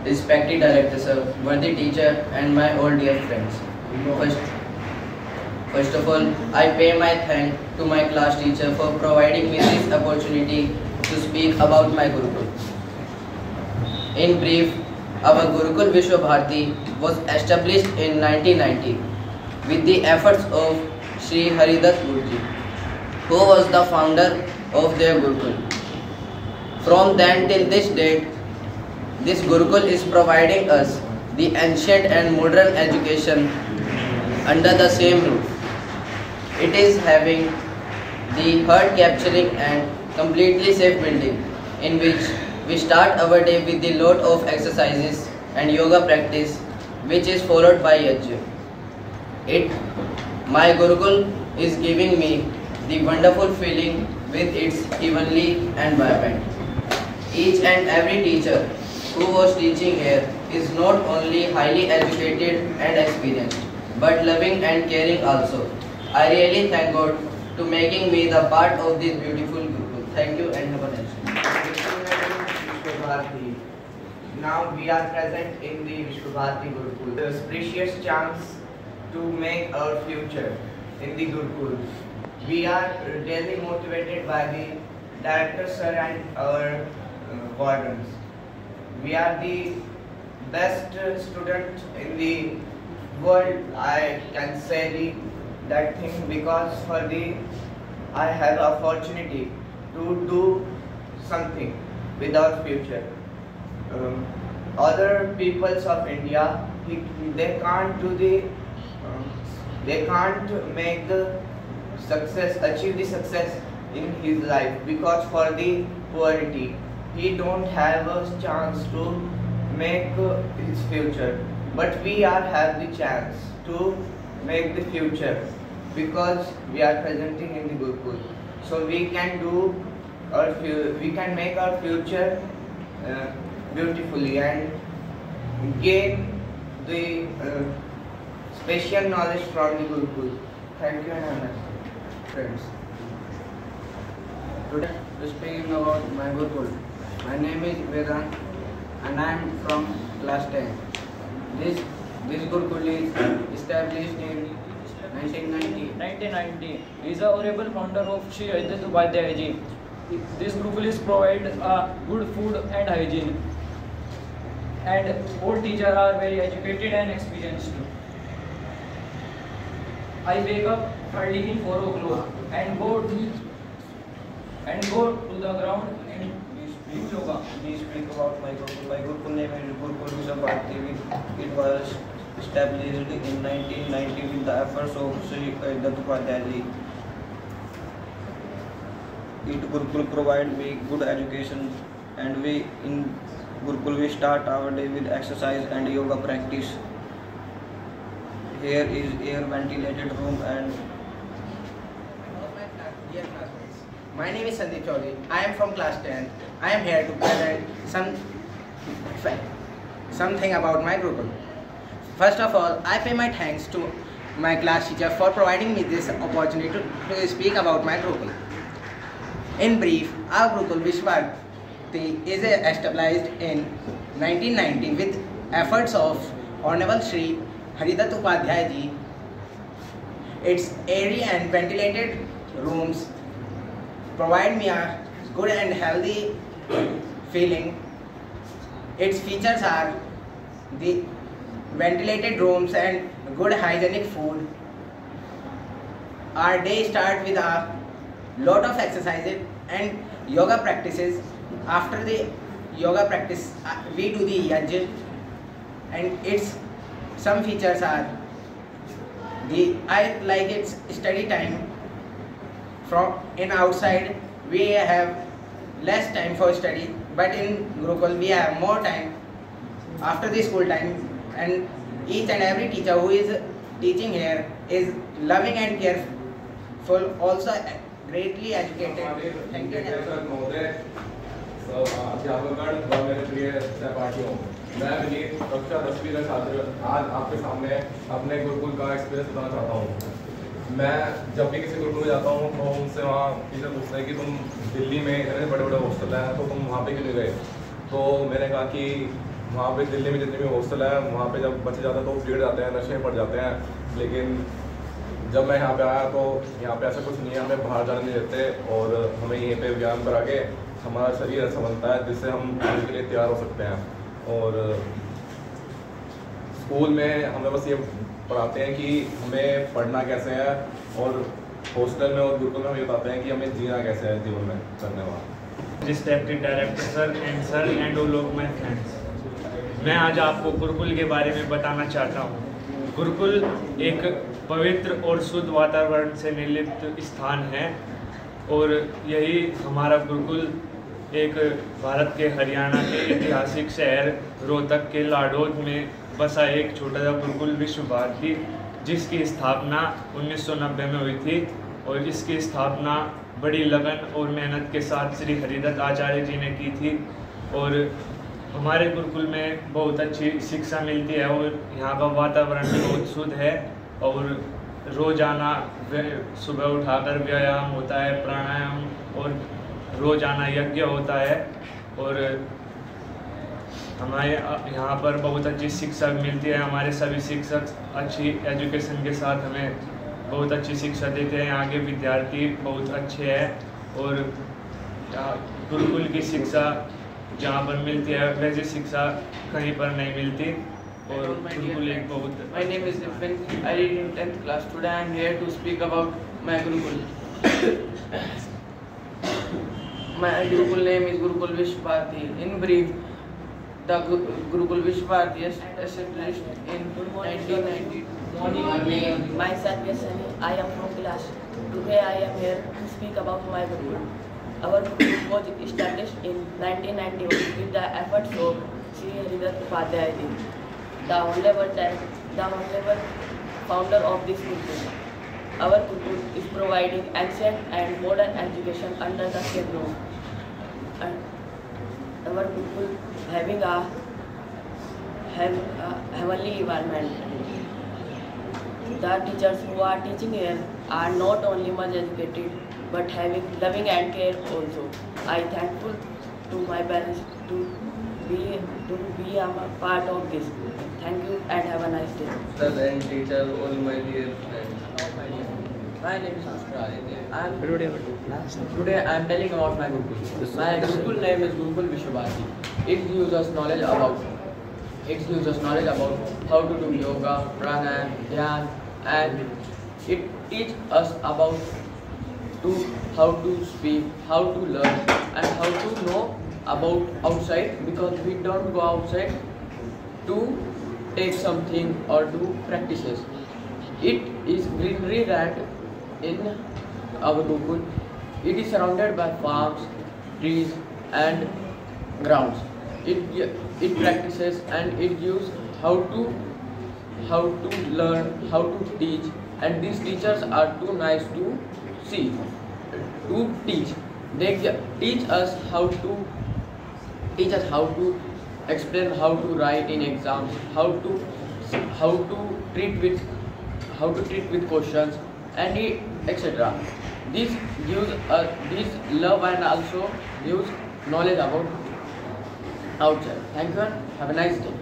respected director sir, worthy teacher, and my old dear friends. First of all, I pay my thanks to my class teacher for providing me this opportunity to speak about my Gurukul. In brief, our Gurukul Vishwa Bharati was established in 1990 with the efforts of Sri Haridas Guruji, who was the founder of their Gurukul. From then till this date, this Gurukul is providing us the ancient and modern education under the same roof. It is having the heart-capturing and completely safe building in which we start our day with the lot of exercises and yoga practice, which is followed by yajna. My Gurukul is giving me the wonderful feeling with its heavenly environment. Each and every teacher who was teaching here is not only highly educated and experienced, but loving and caring also. I really thank God to making me the part of this beautiful Gurukul. Thank you and have a nice day. Now we are present in the Vishwa Bharati Gurukul. This precious chance to make our future in the Gurukul. We are daily motivated by the director sir and our wardens. We are the best student in the world. I can say that thing because I have opportunity to do something with our future. Other peoples of India, they can't do they can't make the success, achieve the success in his life because for the poverty, he don't have a chance to make his future. But we are have the chance to make the future because we are presenting in the Gurukul. So we can do we can make our future beautifully and gain the special knowledge from the Gurukul. Thank you and have a nice day, friends. Today, speaking about my Gurukul. My name is Vedant and I am from class 10. This Gurukul is established in 1990. He is the honorable founder of Sri Haridas Upadhyay ji. This Gurukul is provide good food and hygiene. And all teachers are very educated and experienced. I wake up early in 4 o'clock and go to the ground and do yoga. We speak about my Gurukul. My Gurukul name is Gurukul Vishwa Bharati. It was established in 1990 with the efforts of Sri Haridas Upadhyay ji. It Gurukul provide me good education, and we in Gurukul we start our day with exercise and yoga practice. Here is air ventilated room and. Dear classmates, my name is Sandeep Chaudhary. I am from class 10. I am here to present something about my Gurukul. First of all, I pay my thanks to my class teacher for providing me this opportunity to speak about my Gurukul. In brief, our Gurukul Vishwa Bharati is established in 1990 with efforts of Honorable Sri Haridas Upadhyay ji. Its airy and ventilated rooms provide me a good and healthy feeling. Its features are the ventilated rooms and good hygienic food. Our day starts with a lot of exercises and yoga practices. After the yoga practice, we do the yajna, and its some features are I like its study time. From in outside we have less time for study, but in Gurukul we have more time after the school time, and each and every teacher who is teaching here is loving and careful, also greatly educated. Thank you. अध्यापकगण और मेरे प्रिय सहपाठियों, मैं विनीत कक्षा 10वीं का छात्र आज आपके सामने अपने गुरुकुल का एक्सपीरियंस बताना चाहता हूँ। मैं जब भी किसी गुरुकुल में जाता हूँ तो उनसे वहाँ टीचर पूछते हैं कि तुम दिल्ली में इतने बड़े बड़े हॉस्टल हैं तो तुम वहाँ पे क्यों नहीं गए। तो मैंने कहा कि वहाँ पे दिल्ली में जितने भी हॉस्टल हैं वहाँ पे जब बच्चे जाते हैं तो बिगड़ जाते हैं, नशे में पड़ जाते हैं। लेकिन जब मैं यहाँ पे आया तो यहाँ पे ऐसा कुछ नहीं है, हमें बाहर जाने नहीं देते और हमें यहीं पे व्यायाम करा के हमारा शरीर ऐसा बनता है जिससे हम आगे के लिए तैयार हो सकते हैं। और स्कूल में हमें बस ये पढ़ाते हैं कि हमें पढ़ना कैसे है, और हॉस्टल में और गुरुकुल में हमें बताते हैं कि हमें जीना कैसे है जीवन में करने वाला। Respected director sir and all of my friends, मैं आज आपको गुरुकुल के बारे में बताना चाहता हूँ। गुरुकुल एक पवित्र और शुद्ध वातावरण से निर्लिप्त स्थान है और यही हमारा गुरुकुल एक भारत के हरियाणा के ऐतिहासिक शहर रोहतक के लाडौद में बसा एक छोटा सा गुरुकुल विश्व भारती, जिसकी स्थापना 1990 में हुई थी और इसकी स्थापना बड़ी लगन और मेहनत के साथ श्री हरिदत्त आचार्य जी ने की थी। और हमारे गुरुकुल में बहुत अच्छी शिक्षा मिलती है और यहाँ का वातावरण भी बहुत शुद्ध है और रोज़ाना सुबह उठाकर व्यायाम होता है, प्राणायाम और रोज़ाना यज्ञ होता है और हमारे यहाँ पर बहुत अच्छी शिक्षा मिलती है। हमारे सभी शिक्षक अच्छी एजुकेशन के साथ हमें बहुत अच्छी शिक्षा देते हैं। यहाँ के विद्यार्थी बहुत अच्छे हैं और गुरुकुल की शिक्षा जहाँ पर मिलती है वैसी शिक्षा कहीं पर नहीं मिलती और गुरुकुल एक बहुत। My name is Nipin. I read in 10th class. Today I am here to speak about my Gurukul. My Gurukul name is Gurukul Vishwabharati. In brief, the Gurukul Vishwabharati is established in 1992. Morning, myself Yasani. I am from class. Today I am here to speak about my Gurukul. Our Gurukul was established in 1991 with the efforts of Sri Haridatt Upadhyay ji, the honorable founder of this Gurukul. Our Gurukul is providing ancient and modern education under the same roof. And our Gurukul having a heavenly environment. The teachers who are teaching here are not only much educated but having loving and care also. I thankful to my parents to be a part of this. Thank you and have a nice day. Sir and teacher, all my dear friends. My name is Mr. Aditya. Today I am telling about my Gurukul. My Gurukul name is Gurukul Vishwabharati. It gives us knowledge about how to do yoga, pranayam, dhyan, and it teaches us about how to speak, how to learn, and how to know about outside, because we don't go outside to take something or do practices. It is greenery land in our Gurukul. It is surrounded by farms, trees, and grounds. It practices and it gives how to learn, how to teach, and these teachers are too nice to see, to teach. They teach us how to explain, how to write in exams, how to treat with questions, and etc. This gives this love and also gives knowledge about outside. Thank you and have a nice day.